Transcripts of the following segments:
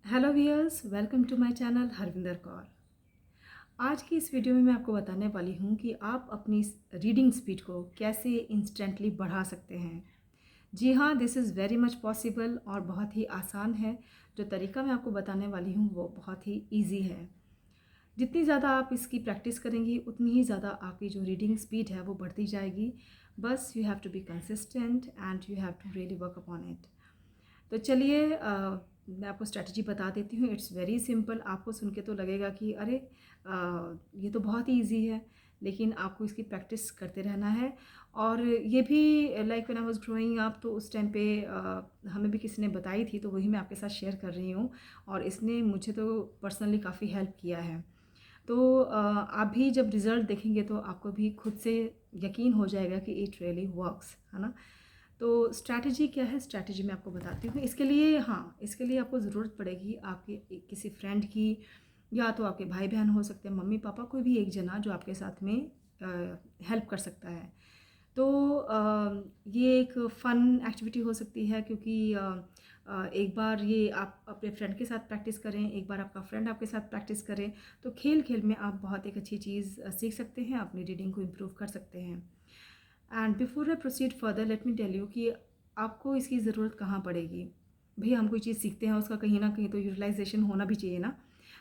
Hello viewers, welcome to my channel Harvinder Kaur. आज की इस वीडियो में मैं आपको बताने वाली हूँ कि आप अपनी रीडिंग स्पीड को कैसे इंस्टेंटली बढ़ा सकते हैं। जी हाँ, this is very much possible और बहुत ही आसान है। जो तरीका मैं आपको बताने वाली हूँ वो बहुत ही ईजी है। जितनी ज़्यादा आप इसकी प्रैक्टिस करेंगी उतनी ही ज़्यादा आपकी जो रीडिंग स्पीड है वो बढ़ती जाएगी। बस you have to be consistent and you have to really work upon it. तो चलिए मैं आपको स्ट्रैटेजी बता देती हूँ। It's very simple. आपको सुन के तो लगेगा कि अरे ये तो बहुत ही ईजी है, लेकिन आपको इसकी प्रैक्टिस करते रहना है। और ये भी like when I was growing up, तो उस टाइम पे हमें भी किसी ने बताई थी, तो वही मैं आपके साथ शेयर कर रही हूँ। और इसने मुझे तो पर्सनली काफ़ी हेल्प किया है। तो आप भी जब रिज़ल्ट देखेंगे तो आपको भी खुद से यकीन हो जाएगा कि इट रियली वर्क्स, है ना। तो स्ट्रैटेजी क्या है, स्ट्रैटेजी मैं आपको बताती हूँ। इसके लिए हाँ, इसके लिए आपको ज़रूरत पड़ेगी आपके किसी फ्रेंड की, या तो आपके भाई बहन हो सकते हैं, मम्मी पापा, कोई भी एक जना जो आपके साथ में हेल्प कर सकता है। तो ये एक फ़न एक्टिविटी हो सकती है, क्योंकि एक बार ये आप अपने फ्रेंड के साथ प्रैक्टिस करें, एक बार आपका फ्रेंड आपके साथ प्रैक्टिस करें, तो खेल खेल में आप बहुत एक अच्छी चीज़ सीख सकते हैं, अपनी रीडिंग को इम्प्रूव कर सकते हैं। And before I proceed further, let me tell you कि आपको इसकी ज़रूरत कहाँ पड़ेगी। भई हम कोई चीज़ सीखते हैं, उसका कहीं ना कहीं तो यूटिलाइजेशन होना भी चाहिए ना।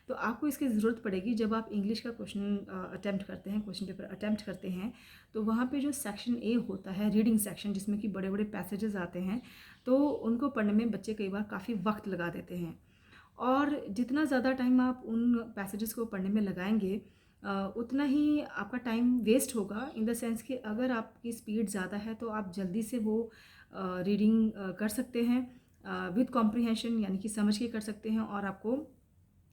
तो आपको इसकी ज़रूरत पड़ेगी जब आप इंग्लिश का क्वेश्चन अटैम्प्ट करते हैं, क्वेश्चन पेपर अटैम्प्ट करते हैं। तो वहाँ पे जो सेक्शन ए होता है, रीडिंग सेक्शन, जिसमें कि बड़े बड़े पैसेजेस आते हैं, तो उनको पढ़ने में बच्चे कई बार काफ़ी वक्त लगा देते हैं। और जितना ज़्यादा टाइम आप उन पैसेजेस को पढ़ने में लगाएंगे, उतना ही आपका टाइम वेस्ट होगा, इन द सेंस कि अगर आपकी स्पीड ज़्यादा है तो आप जल्दी से वो रीडिंग कर सकते हैं विद कॉम्प्रिहेंशन, यानी कि समझ के कर सकते हैं, और आपको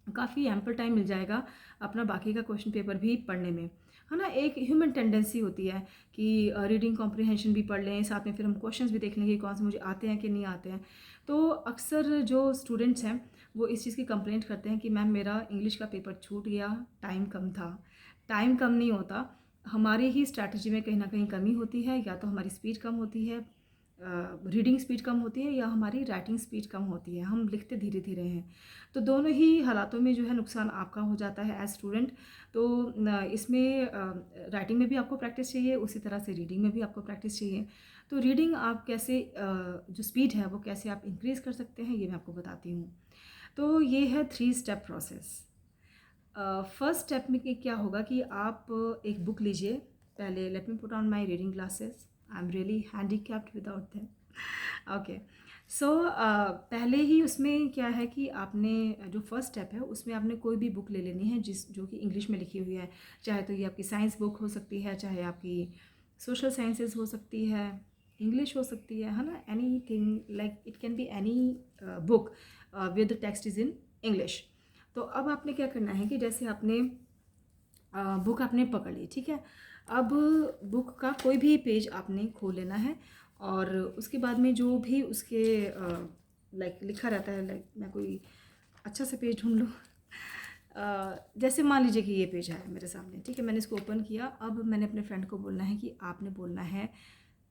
काफ़ी एम्पल टाइम मिल जाएगा अपना बाकी का क्वेश्चन पेपर भी पढ़ने में, है ना। एक ह्यूमन टेंडेंसी होती है कि रीडिंग कॉम्प्रिहेंशन भी पढ़ लें, साथ में फिर हम क्वेश्चंस भी देख लेंगे कौन से मुझे आते हैं कि नहीं आते हैं। तो अक्सर जो स्टूडेंट्स हैं वो इस चीज़ की कंप्लेंट करते हैं कि मैम मेरा इंग्लिश का पेपर छूट गया, टाइम कम था। टाइम कम नहीं होता, हमारी ही स्ट्रैटेजी में कहीं ना कहीं कमी होती है, या तो हमारी स्पीड कम होती है, रीडिंग स्पीड कम होती है, या हमारी राइटिंग स्पीड कम होती है, हम लिखते धीरे धीरे हैं। तो दोनों ही हालातों में जो है नुकसान आपका हो जाता है एज स्टूडेंट। तो इसमें राइटिंग में भी आपको प्रैक्टिस चाहिए, उसी तरह से रीडिंग में भी आपको प्रैक्टिस चाहिए। तो रीडिंग आप कैसे जो स्पीड है वो कैसे आप इंक्रीज़ कर सकते हैं, ये मैं आपको बताती हूँ। तो ये है 3 स्टेप प्रोसेस। फर्स्ट स्टेप में क्या होगा कि आप एक बुक लीजिए। पहले let me put on my reading glasses, I am really handicapped without them. Okay. So पहले ही उसमें क्या है कि आपने जो फर्स्ट स्टेप है उसमें आपने कोई भी बुक ले लेनी है जो कि इंग्लिश में लिखी हुई है। चाहे तो ये आपकी साइंस बुक हो सकती है, चाहे आपकी सोशल साइंसेज हो सकती है, इंग्लिश हो सकती है ना। Any thing, like it can be any book with the text is in English. तो अब आपने क्या करना है कि जैसे आपने बुक आपने पकड़ ली, ठीक है। अब बुक का कोई भी पेज आपने खोल लेना है, और उसके बाद में जो भी उसके लाइक लिखा रहता है, लाइक मैं कोई अच्छा सा पेज ढूंढ लूँ। जैसे मान लीजिए कि ये पेज है मेरे सामने, ठीक है, मैंने इसको ओपन किया। अब मैंने अपने फ्रेंड को बोलना है कि आपने बोलना है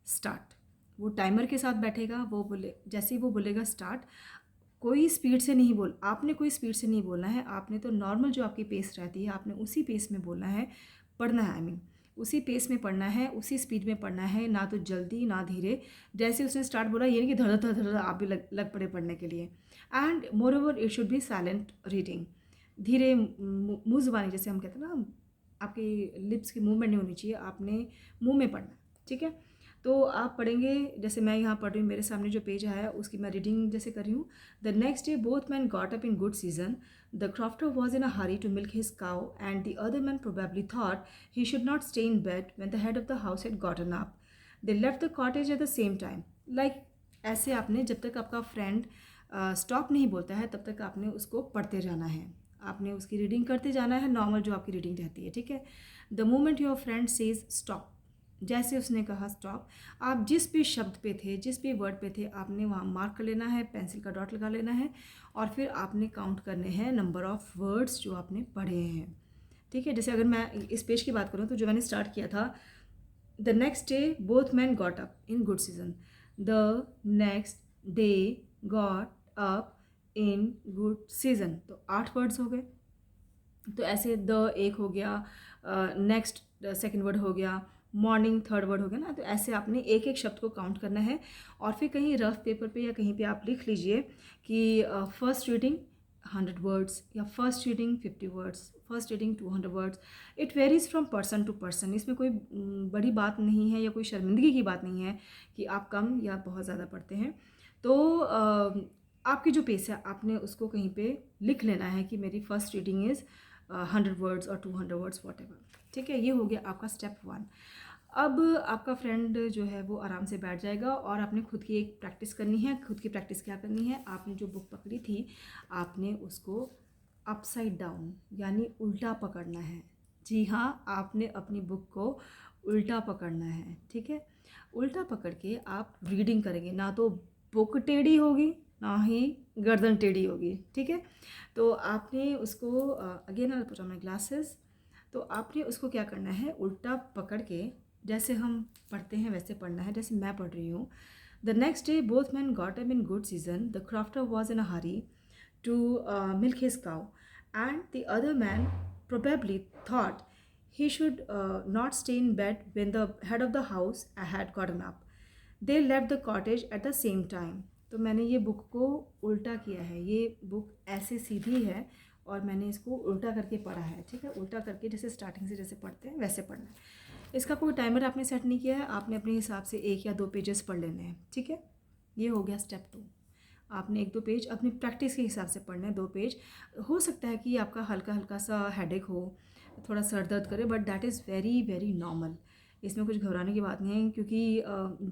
स्टार्ट। वो टाइमर के साथ बैठेगा, वो बोले, जैसे ही वो बोलेगा स्टार्ट, कोई स्पीड से नहीं बोल, आपने कोई स्पीड से नहीं बोलना है। आपने तो नॉर्मल जो आपकी पेस रहती है, आपने उसी पेस में बोलना है, पढ़ना है। आई मीन उसी पेस में पढ़ना है, उसी स्पीड में पढ़ना है, ना तो जल्दी ना धीरे। जैसे उसने स्टार्ट बोला, ये नहीं कि धड़ धड़ धड़ आप भी लग पड़े पढ़ने के लिए। And more over it should be silent reading. धीरे मुँह जुबानी, जैसे हम कहते हैं ना, आपकी लिप्स की मूवमेंट नहीं होनी चाहिए, आपने मुँह में पढ़ना है, ठीक है। तो आप पढ़ेंगे, जैसे मैं यहाँ पढ़ रही हूँ, मेरे सामने जो पेज आया है उसकी मैं रीडिंग जैसे कर रही हूँ। The next day both man got up in good season, the crofter was in a hurry to milk his cow, and the other man probably thought he should not stay in bed when the head of the house had gotten up, they left the cottage at the same time. Like ऐसे आपने, जब तक आपका friend stop नहीं बोलता है तब तक आपने उसको पढ़ते जाना है, आपने उसकी रीडिंग करते जाना है, नॉर्मल जो आपकी रीडिंग रहती है, ठीक है। The moment your friend says stop, जैसे उसने कहा स्टॉप, आप जिस भी शब्द पे थे, जिस भी वर्ड पे थे, आपने वहाँ मार्क कर लेना है, पेंसिल का डॉट लगा लेना है, और फिर आपने काउंट करने हैं नंबर ऑफ़ वर्ड्स जो आपने पढ़े हैं, ठीक है। जैसे अगर मैं इस पेज की बात करूँ, तो जो मैंने स्टार्ट किया था, the next day both man got up in good season, the next day got up in good season, तो 8 वर्ड्स हो गए। तो ऐसे द एक हो गया, नेक्स्ट सेकंड वर्ड हो गया, मॉर्निंग थर्ड वर्ड हो गया ना। तो ऐसे आपने एक एक शब्द को काउंट करना है और फिर कहीं रफ पेपर पे या कहीं पे आप लिख लीजिए कि फर्स्ट रीडिंग 100 वर्ड्स या first reading 50 words, first reading 200 words. It varies from person to person. इसमें कोई बड़ी बात नहीं है या कोई शर्मिंदगी की बात नहीं है कि आप कम या बहुत ज़्यादा पढ़ते हैं। तो आपकी जो पेस है आपने उसको कहीं पे लिख लेना है कि मेरी फर्स्ट रीडिंग इज़ 100 वर्ड्स और 200 वर्ड्स वॉट एवर। ठीक है, ये हो गया आपका स्टेप 1। अब आपका फ्रेंड जो है वो आराम से बैठ जाएगा और आपने खुद की एक प्रैक्टिस करनी है। खुद की प्रैक्टिस क्या करनी है, आपने जो बुक पकड़ी थी आपने उसको अपसाइड डाउन यानी उल्टा पकड़ना है। जी हाँ, आपने अपनी बुक को उल्टा पकड़ना है। ठीक है, उल्टा पकड़ के आप रीडिंग करेंगे, ना तो बुक टेढ़ी होगी ना ही गर्दन टेढ़ी होगी। ठीक है, तो आपने उसको again I put on my glasses. तो आपने उसको क्या करना है, उल्टा पकड़ के जैसे हम पढ़ते हैं वैसे पढ़ना है, जैसे मैं पढ़ रही हूँ। The next day both man got up in good season, the crofter was in a hurry to milk his cow, and the other man probably thought he should not stay in bed when the head of the house had gotten up. They left the cottage at the same time. तो मैंने ये book को उल्टा किया है। ये book ऐसे सीधी है और मैंने इसको उल्टा करके पढ़ा है। ठीक है, उल्टा करके जैसे स्टार्टिंग से जैसे पढ़ते हैं वैसे पढ़ना है। इसका कोई टाइमर आपने सेट नहीं किया है, आपने अपने हिसाब से 1 या 2 पेजेस पढ़ लेने हैं। ठीक है, ये हो गया स्टेप 2। आपने 1-2 पेज अपनी प्रैक्टिस के हिसाब से पढ़ना है। 2 पेज हो सकता है कि आपका हल्का हल्का सा हेडेक हो, थोड़ा सर दर्द करे, but that is very very normal. इसमें कुछ घबराने की बात नहीं है, क्योंकि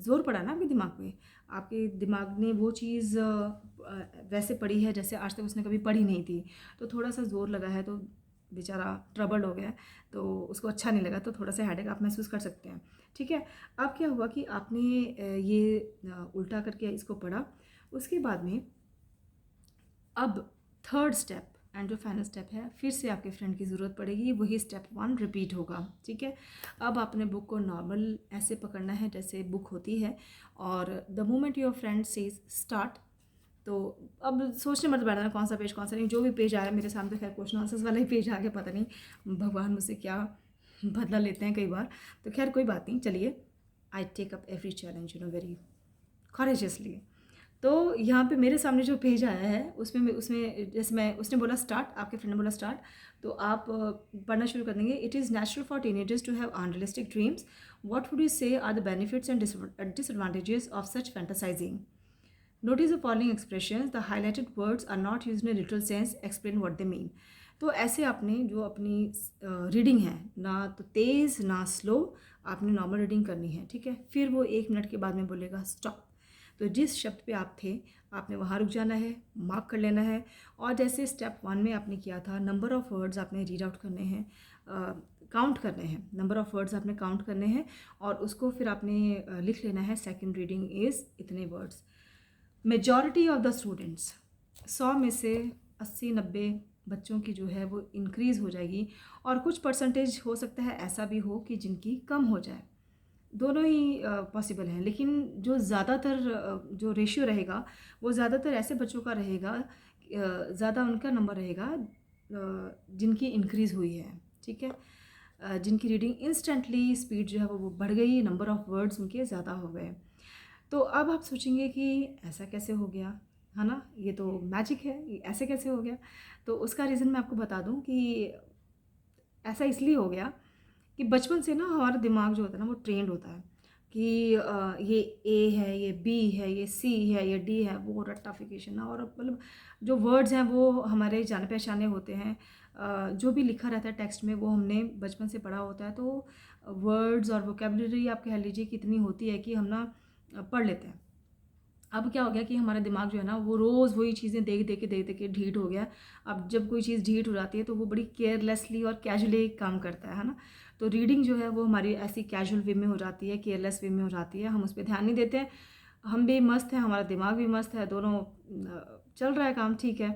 ज़ोर पड़ा ना आपके दिमाग पे। आपके दिमाग ने वो चीज़ वैसे पढ़ी है जैसे आज तक उसने कभी पढ़ी नहीं थी। तो थोड़ा सा ज़ोर लगा है तो बेचारा ट्रबल्ड हो गया, तो उसको अच्छा नहीं लगा, तो थोड़ा सा हेडेक आप महसूस कर सकते हैं। ठीक है, अब क्या हुआ कि आपने ये उल्टा करके इसको पढ़ा। उसके बाद में अब थर्ड स्टेप एंड जो फाइनल स्टेप है, फिर से आपके फ्रेंड की ज़रूरत पड़ेगी। वही स्टेप 1 रिपीट होगा। ठीक है, अब आपने बुक को नॉर्मल ऐसे पकड़ना है जैसे बुक होती है, और the moment your friend says start, तो अब सोचने मत बैठना कौन सा पेज कौन सा नहीं। जो भी पेज आया मेरे सामने, तो खैर क्वेश्चन आंसर्स वाला ही पेज आ गया, पता नहीं भगवान मुझसे क्या बदला लेते हैं कई बार। तो खैर कोई बात नहीं, चलिए, I take up every challenge very courageously. तो यहाँ पे मेरे सामने जो पेज आया है उसमें उसमें जैसे मैं उसने बोला स्टार्ट, आपके फ्रेंड ने बोला स्टार्ट, तो आप पढ़ना शुरू कर देंगे। It is natural for teenagers to have unrealistic dreams, what would you say are the benefits and disadvantages of such fantasizing. Notice the following expressions. The highlighted words are not used in a literal sense. Explain what they mean. तो ऐसे आपने जो अपनी reading है, ना तो तेज़ ना स्लो, आपने नॉर्मल रीडिंग करनी है। ठीक है, फिर वो 1 मिनट के बाद में बोलेगा स्टॉप। तो जिस शब्द पे आप थे आपने वहाँ रुक जाना है, मार्क कर लेना है। और जैसे स्टेप 1 में आपने किया था, नंबर ऑफ़ वर्ड्स आपने रीड आउट करने हैं, काउंट करने हैं, नंबर ऑफ़ वर्ड्स आपने काउंट करने हैं और उसको फिर आपने लिख लेना है। सेकेंड रीडिंग इज़ इतने words. Majority of the students, 100 में से 80-90 बच्चों की जो है वो इंक्रीज़ हो जाएगी, और कुछ परसेंटेज हो सकता है ऐसा भी हो कि जिनकी कम हो जाए। दोनों ही पॉसिबल हैं, लेकिन जो ज़्यादातर जो रेशियो रहेगा वो ज़्यादातर ऐसे बच्चों का रहेगा, ज़्यादा उनका नंबर रहेगा जिनकी इंक्रीज़ हुई है। ठीक है, जिनकी रीडिंग इंस्टेंटली स्पीड जो है वो बढ़ गई, नंबर ऑफ़ वर्ड्स उनके ज़्यादा हो गए। तो अब आप सोचेंगे कि ऐसा कैसे हो गया, है ना, ये तो मैजिक है, ये ऐसे कैसे हो गया। तो उसका रीज़न मैं आपको बता दूं कि ऐसा इसलिए हो गया कि बचपन से ना हमारा दिमाग जो होता है ना वो ट्रेंड होता है कि ये ए है, ये बी है, ये सी है, ये डी है, वो रट्टाफिकेशन ना, और मतलब जो वर्ड्स हैं वो हमारे जाने पहचाने होते हैं। जो भी लिखा रहता है टेक्स्ट में वो हमने बचपन से पढ़ा होता है। तो वर्ड्स और वोकेबलरी आप कह लीजिए कितनी होती है कि हम ना पढ़ लेते हैं। अब क्या हो गया कि हमारा दिमाग जो है ना वो रोज़ वही चीज़ें देख के ढीठ हो गया। अब जब कोई चीज़ ढीठ हो जाती है तो वो बड़ी केयरलेसली और कैजुअली काम करता है ना। तो रीडिंग जो है वो हमारी ऐसी कैजुअल वे में हो जाती है, केयरलेस वे में हो जाती है, हम उस पर ध्यान नहीं देते हैं। हम भी मस्त हैं, हमारा दिमाग भी मस्त है, दोनों चल रहा है काम, ठीक है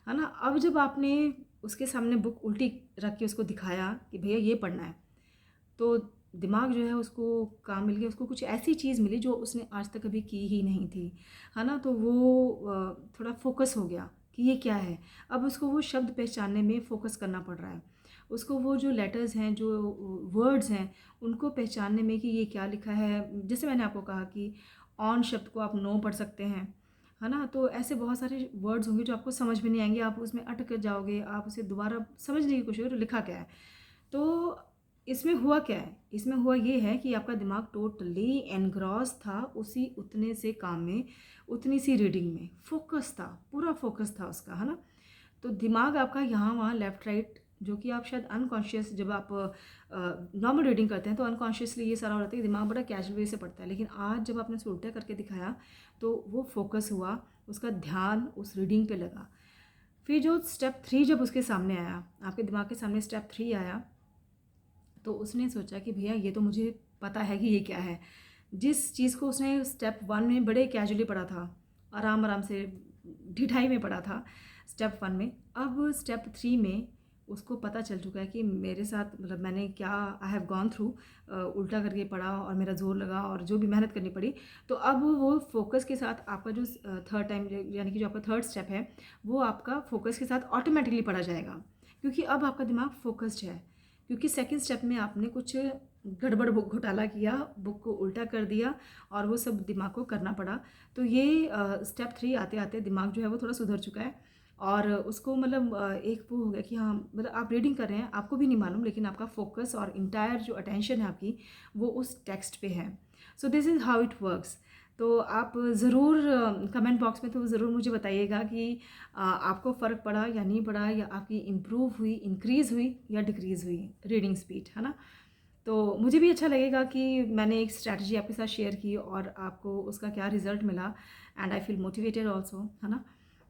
ना। अब जब आपने उसके सामने बुक उल्टी रख के उसको दिखाया कि भैया ये पढ़ना है, तो दिमाग जो है उसको काम मिल गया, उसको कुछ ऐसी चीज़ मिली जो उसने आज तक कभी की ही नहीं थी, है ना। तो वो थोड़ा फोकस हो गया कि ये क्या है। अब उसको वो शब्द पहचानने में फ़ोकस करना पड़ रहा है, उसको वो जो लेटर्स हैं, जो वर्ड्स हैं, उनको पहचानने में कि ये क्या लिखा है। जैसे मैंने आपको कहा कि ऑन शब्द को आप नो पढ़ सकते हैं, है ना। तो ऐसे बहुत सारे वर्ड्स होंगे जो आपको समझ में नहीं आएंगे, आप उसमें अटक जाओगे, आप उसे दोबारा समझने की कोशिश करो लिखा क्या है। तो इसमें हुआ क्या है, इसमें हुआ ये है कि आपका दिमाग टोटली एनग्रॉस था उसी उतने से काम में, उतनी सी रीडिंग में फोकस था, पूरा फोकस था उसका, है ना। तो दिमाग आपका यहाँ वहाँ लेफ़्ट राइट, जो कि आप शायद अनकॉन्शियस, जब आप नॉर्मल रीडिंग करते हैं तो अनकॉन्शियसली ये सारा हो जाता है कि दिमाग बड़ा कैजुअल वे से पढ़ता है, लेकिन आज जब आपने उसे उल्टा करके दिखाया तो वो फोकस हुआ, उसका ध्यान उस रीडिंग पे लगा। फिर जो स्टेप 3 जब उसके सामने आया, आपके दिमाग के सामने स्टेप 3 आया, तो उसने सोचा कि भैया ये तो मुझे पता है कि ये क्या है। जिस चीज़ को उसने स्टेप 1 में बड़े कैजुअली पढ़ा था, आराम आराम से ढिठाई में पढ़ा था स्टेप 1 में, अब स्टेप 3 में उसको पता चल चुका है कि मेरे साथ मतलब मैंने क्या आई हैव गॉन थ्रू, उल्टा करके पढ़ा और मेरा ज़ोर लगा और जो भी मेहनत करनी पड़ी। तो अब वो फोकस के साथ आपका जो थर्ड टाइम, यानी कि जो आपका थर्ड स्टेप है, वो आपका फोकस के साथ ऑटोमेटिकली पढ़ा जाएगा, क्योंकि अब आपका दिमाग फोकस्ड है। क्योंकि सेकंड स्टेप में आपने कुछ गड़बड़ घोटाला किया, बुक को उल्टा कर दिया और वो सब दिमाग को करना पड़ा। तो ये स्टेप 3 आते आते दिमाग जो है वो थोड़ा सुधर चुका है और उसको मतलब एक वो हो गया कि हाँ, मतलब आप रीडिंग कर रहे हैं, आपको भी नहीं मालूम, लेकिन आपका फोकस और इंटायर जो अटेंशन है आपकी वो उस टेक्स्ट पे है। So this is how it works. तो आप ज़रूर कमेंट बॉक्स में तो ज़रूर मुझे बताइएगा कि आपको फ़र्क पड़ा या नहीं पड़ा, या आपकी इम्प्रूव हुई, इंक्रीज़ हुई या डिक्रीज़ हुई रीडिंग स्पीड, है ना। तो मुझे भी अच्छा लगेगा कि मैंने एक स्ट्रैटेजी आपके साथ शेयर की और आपको उसका क्या रिज़ल्ट मिला, and I feel motivated also, है ना।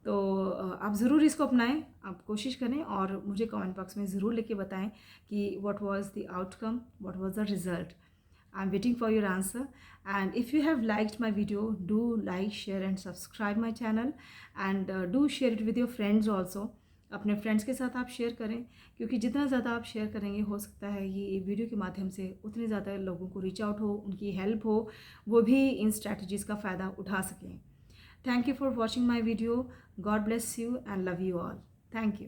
तो आप ज़रूर इसको अपनाएं, आप कोशिश करें और मुझे कमेंट बॉक्स में ज़रूर लिख के बताएं कि what was the outcome, what was the result. I'm waiting for your answer, and if you have liked my video, do like, share and subscribe my channel, and do share it with your friends also। अपने friends के साथ आप share करें, क्योंकि जितना ज़्यादा आप share करेंगे हो सकता है ये वीडियो के माध्यम से उतने ज़्यादा लोगों को रीच आउट हो, उनकी हेल्प हो, वो भी इन स्ट्रैटेजीज़ का फ़ायदा उठा सकें। Thank you for watching my video. God bless you and love you all. Thank you.